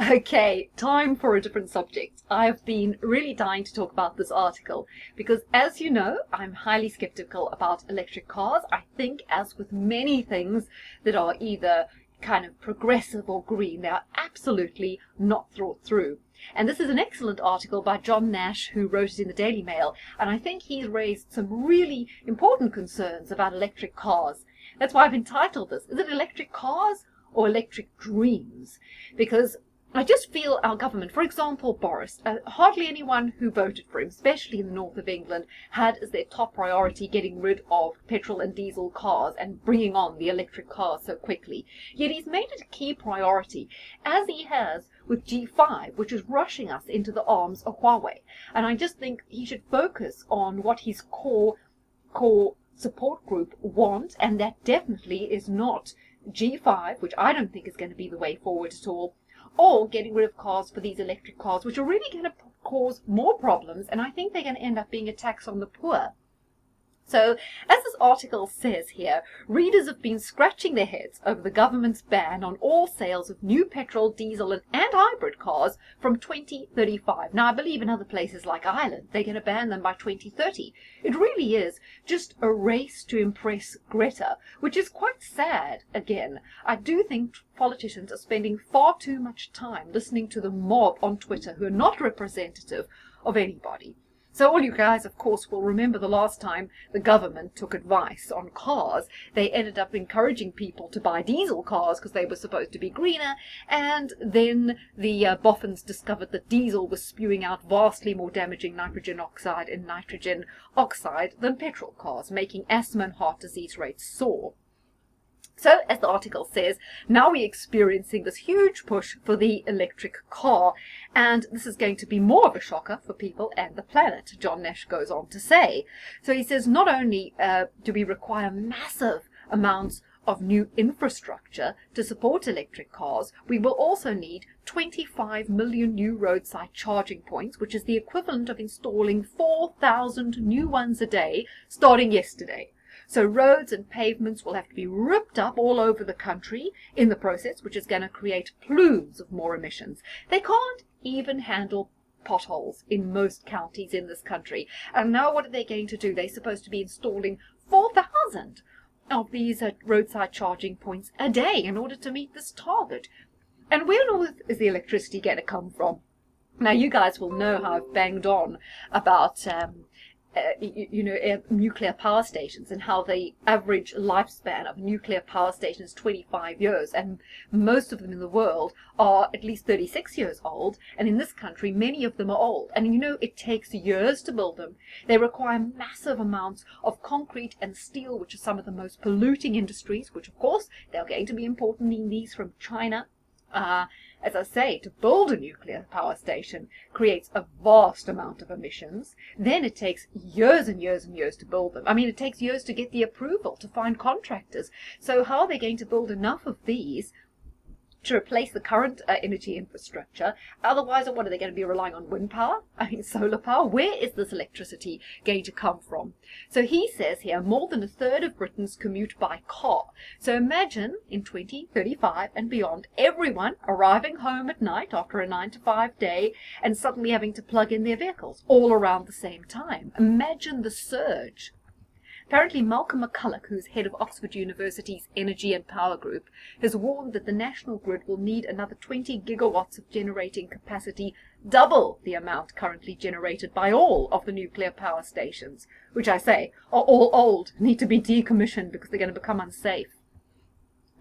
Okay, time for a different subject. I've been really dying to talk about this article because, as you know, I'm highly skeptical about electric cars. I think, as with many things that are either kind of progressive or green, they are absolutely not thought through. And this is an excellent article by John Nash, who wrote it in the Daily Mail, and I think he's raised some really important concerns about electric cars. That's why I've entitled this, is it electric cars or electric dreams? Because I just feel our government, for example, Boris, hardly anyone who voted for him, especially in the north of England, had as their top priority getting rid of petrol and diesel cars and bringing on the electric cars so quickly. Yet he's made it a key priority, as he has with G5, which is rushing us into the arms of Huawei. And I just think he should focus on what his core support group want, and that definitely is not G5, which I don't think is going to be the way forward at all, or getting rid of cars for these electric cars, which are really going to cause more problems, and I think they're going to end up being a tax on the poor. So, as this article says here, readers have been scratching their heads over the government's ban on all sales of new petrol, diesel and hybrid cars from 2035. Now, I believe in other places like Ireland, they're going to ban them by 2030. It really is just a race to impress Greta, which is quite sad. Again, I do think politicians are spending far too much time listening to the mob on Twitter who are not representative of anybody. So all you guys, of course, will remember the last time the government took advice on cars. They ended up encouraging people to buy diesel cars because they were supposed to be greener, and then the boffins discovered that diesel was spewing out vastly more damaging nitrogen oxide and nitrogen oxide than petrol cars, making asthma and heart disease rates soar. So, as the article says, now we're experiencing this huge push for the electric car, and this is going to be more of a shocker for people and the planet, John Nash goes on to say. So he says not only do we require massive amounts of new infrastructure to support electric cars, we will also need 25 million new roadside charging points, which is the equivalent of installing 4,000 new ones a day starting yesterday. So roads and pavements will have to be ripped up all over the country in the process, which is going to create plumes of more emissions. They can't even handle potholes in most counties in this country. And now what are they going to do? They're supposed to be installing 4,000 of these roadside charging points a day in order to meet this target. And where on earth is the electricity going to come from? Now, you guys will know how I've banged on about nuclear power stations, and how the average lifespan of a nuclear power station is 25 years, and most of them in the world are at least 36 years old, and in this country many of them are old, and it takes years to build them. They require massive amounts of concrete and steel, which are some of the most polluting industries, which of course they're going to be importing these from China. As I say, to build a nuclear power station creates a vast amount of emissions. Then it takes years and years and years to build them. I mean, it takes years to get the approval, to find contractors. So how are they going to build enough of these to replace the current energy infrastructure? Otherwise, what are they going to be relying on? Wind power? I mean, solar power? Where is this electricity going to come from? So he says here, more than a third of Britons commute by car. So imagine in 2035 and beyond, everyone arriving home at night after a 9-to-5 day and suddenly having to plug in their vehicles all around the same time. Imagine the surge. Apparently, Malcolm McCulloch, who's head of Oxford University's Energy and Power Group, has warned that the national grid will need another 20 gigawatts of generating capacity, double the amount currently generated by all of the nuclear power stations, which I say are all old, need to be decommissioned because they're going to become unsafe.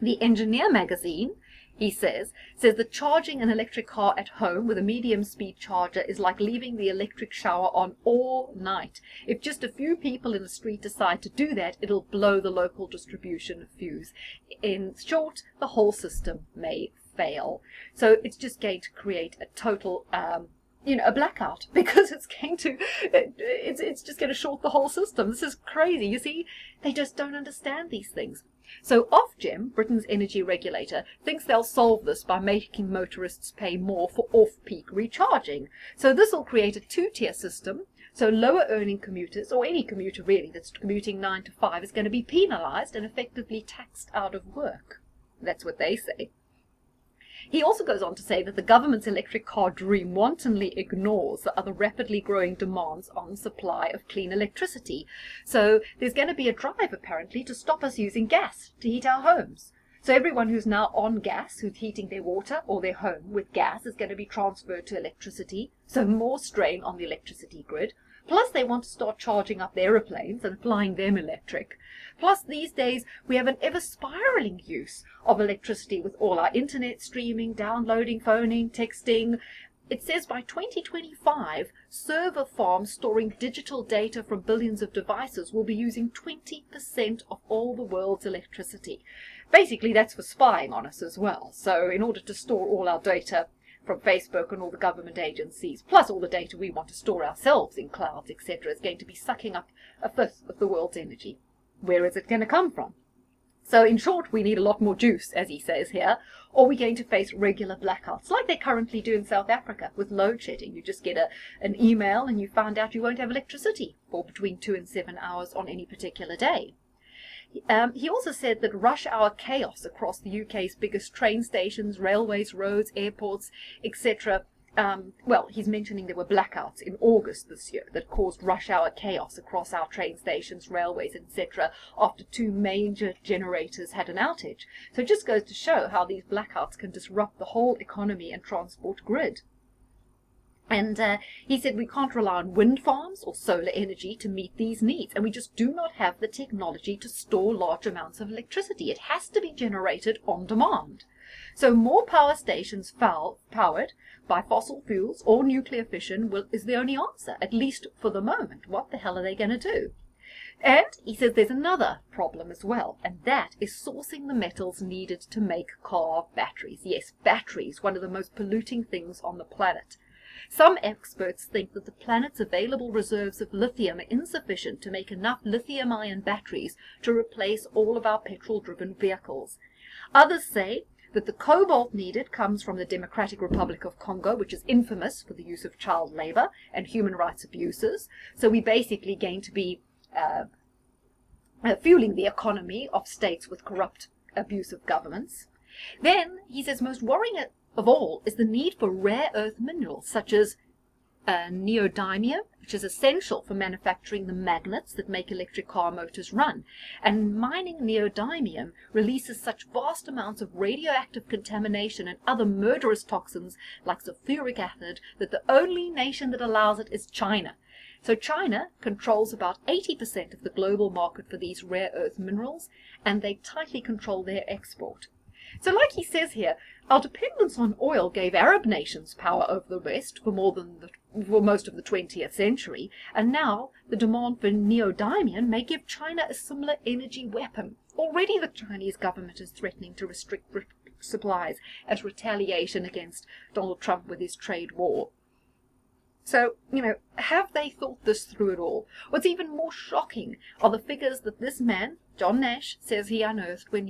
The Engineer magazine, he says that charging an electric car at home with a medium-speed charger is like leaving the electric shower on all night. If just a few people in the street decide to do that, it'll blow the local distribution fuse. In short, the whole system may fail. So it's just going to create a total a blackout, because it's just going to short the whole system. This is crazy. You see, they just don't understand these things. So Ofgem, Britain's energy regulator, thinks they'll solve this by making motorists pay more for off-peak recharging. So this will create a two-tier system. So lower earning commuters, or any commuter really that's commuting 9 to 5, is going to be penalised and effectively taxed out of work. That's what they say. He also goes on to say that the government's electric car dream wantonly ignores the other rapidly growing demands on supply of clean electricity. So there's going to be a drive, apparently, to stop us using gas to heat our homes. So everyone who's now on gas, who's heating their water or their home with gas, is going to be transferred to electricity. So more strain on the electricity grid. Plus they want to start charging up the aeroplanes and flying them electric. Plus these days we have an ever spiraling use of electricity with all our internet streaming, downloading, phoning, texting. It says by 2025, server farms storing digital data from billions of devices will be using 20% of all the world's electricity. Basically, that's for spying on us as well. So in order to store all our data from Facebook and all the government agencies, plus all the data we want to store ourselves in clouds, etc., is going to be sucking up a fifth of the world's energy. Where is it going to come from? So in short, we need a lot more juice, as he says here, or we're going to face regular blackouts, like they currently do in South Africa with load shedding. You just get an email and you find out you won't have electricity for between 2 and 7 hours on any particular day. He also said that rush hour chaos across the UK's biggest train stations, railways, roads, airports, etc. Well, he's mentioning there were blackouts in August this year that caused rush hour chaos across our train stations, railways, etc. after 2 major generators had an outage. So it just goes to show how these blackouts can disrupt the whole economy and transport grid. And he said we can't rely on wind farms or solar energy to meet these needs, and we just do not have the technology to store large amounts of electricity. It has to be generated on demand. So more power stations powered by fossil fuels or nuclear fission is the only answer, at least for the moment. What the hell are they going to do? And he says there's another problem as well, and that is sourcing the metals needed to make car batteries. Yes, batteries, one of the most polluting things on the planet. Some experts think that the planet's available reserves of lithium are insufficient to make enough lithium-ion batteries to replace all of our petrol-driven vehicles. Others say that the cobalt needed comes from the Democratic Republic of Congo, which is infamous for the use of child labor and human rights abuses. So we're basically going to be fueling the economy of states with corrupt, abusive governments. Then, he says, most worrying of all is the need for rare earth minerals such as neodymium, which is essential for manufacturing the magnets that make electric car motors run. And mining neodymium releases such vast amounts of radioactive contamination and other murderous toxins like sulfuric acid that the only nation that allows it is China. So China controls about 80% of the global market for these rare earth minerals, and they tightly control their export. So like he says here, our dependence on oil gave Arab nations power over the West for most of the 20th century, and now the demand for neodymium may give China a similar energy weapon. Already the Chinese government is threatening to restrict supplies as retaliation against Donald Trump with his trade war. So, have they thought this through at all? What's even more shocking are the figures that this man, John Nash, says he unearthed when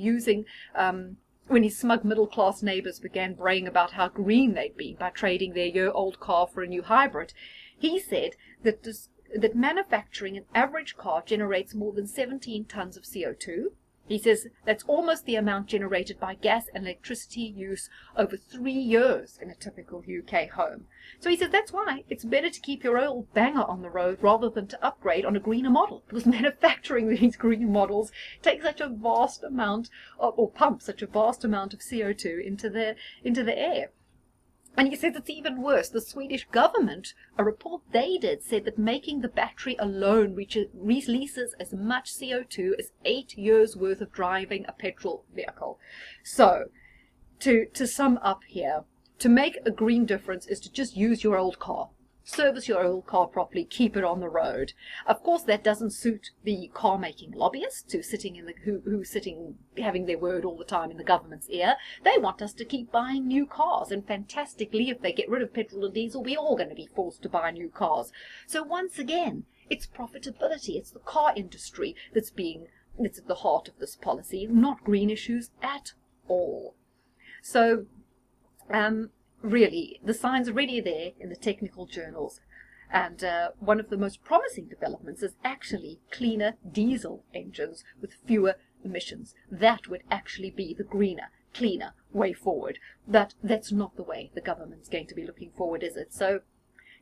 his smug middle-class neighbours began braying about how green they'd been by trading their year-old car for a new hybrid. He said that manufacturing an average car generates more than 17 tons of CO2. He says that's almost the amount generated by gas and electricity use over 3 years in a typical UK home. So he says that's why it's better to keep your old banger on the road rather than to upgrade on a greener model, because manufacturing these green models takes such a vast amount or pumps such a vast amount of CO2 into the air. And he says it's even worse. The Swedish government, a report they did, said that making the battery alone releases as much CO2 as 8 years' worth of driving a petrol vehicle. So, to sum up here, to make a green difference is to just use your old car. Service your old car properly, keep it on the road. Of course, that doesn't suit the car-making lobbyists who's sitting having their word all the time in the government's ear. They want us to keep buying new cars, and fantastically, if they get rid of petrol and diesel, we're all going to be forced to buy new cars. So once again, it's profitability. It's the car industry that's at the heart of this policy, not green issues at all. So, really, the signs are really there in the technical journals, and one of the most promising developments is actually cleaner diesel engines with fewer emissions. That would actually be the greener cleaner way forward. That's not the way the government's going to be looking forward, is it? So,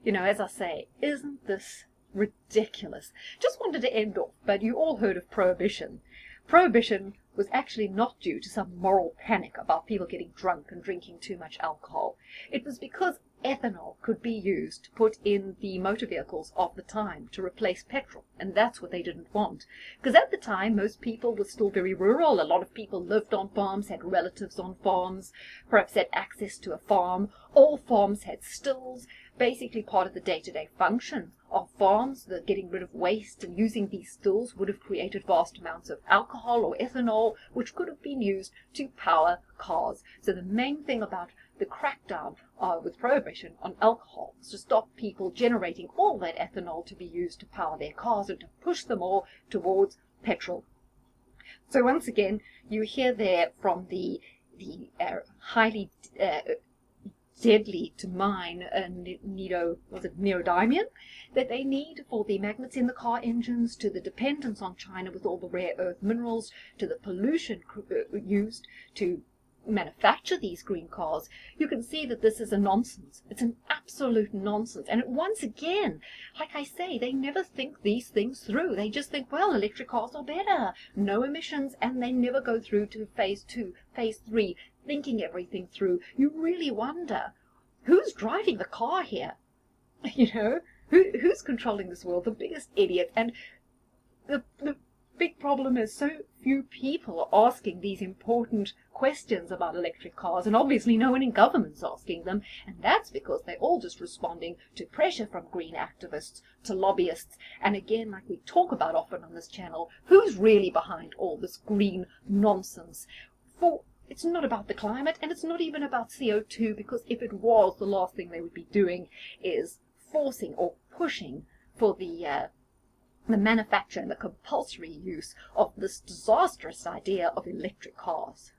as I say, isn't this ridiculous? Just wanted to end off, but you all heard of prohibition. Prohibition was actually not due to some moral panic about people getting drunk and drinking too much alcohol. It was because ethanol could be used to put in the motor vehicles of the time to replace petrol, and that's what they didn't want. Because at the time, most people were still very rural. A lot of people lived on farms, had relatives on farms, perhaps had access to a farm. All farms had stills, basically part of the day-to-day function of farms. The getting rid of waste and using these stills would have created vast amounts of alcohol or ethanol, which could have been used to power cars. So the main thing about the crackdown with prohibition on alcohol was to stop people generating all that ethanol to be used to power their cars and to push them all towards petrol. So once again, you hear there from the highly deadly to mine neodymium that they need for the magnets in the car engines, to the dependence on China with all the rare earth minerals, to the pollution used to manufacture these green cars. You can see that this is a nonsense. It's an absolute nonsense. And once again, like I say, they never think these things through. They just think, well, electric cars are better, no emissions, and they never go through to phase 2, phase 3, thinking everything through. You really wonder, who's driving the car here? Who's controlling this world? The biggest idiot. And the big problem is so few people are asking these important questions about electric cars, and obviously no one in government's asking them, and that's because they're all just responding to pressure from green activists, to lobbyists. And again, like we talk about often on this channel, who's really behind all this green nonsense? It's not about the climate, and it's not even about CO2, because if it was, the last thing they would be doing is forcing or pushing for the manufacture and the compulsory use of this disastrous idea of electric cars.